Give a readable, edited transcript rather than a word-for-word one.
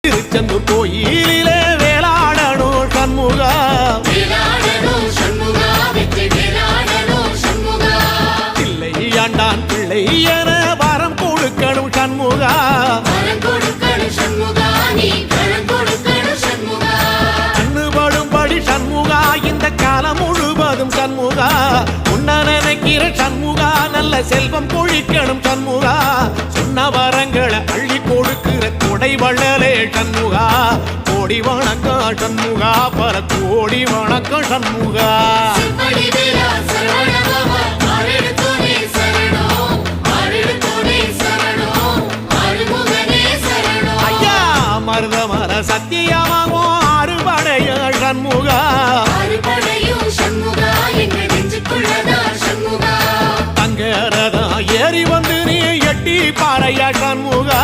திருச்செந்தூர் கோயிலிலே வேளாடணும் சண்முகா, பிள்ளை ஆண்டான் பிள்ளை என வரம் கொடுக்கணும் சண்முகா, கண்ணுபடும்படி சண்முகா இந்த காலம் முழுவதும் சண்முகா, உன்ன நினைக்கிற சண்முகா நல்ல செல்வம் பொழிக்கணும் சண்முகா, சொன்ன வரங்களை அள்ளி கொடுக்கிற கொடை வள்ளலே சண்முகா, கோடி வணக்கம் சண்முகா, பல கோடி வணக்கம் சண்முகா. ஐயா மருதமர சத்தியமாகும் அறுபடைய சண்முகா, தங்கரதா ஏறி வந்து நீ எட்டி பாறையா சண்முகா,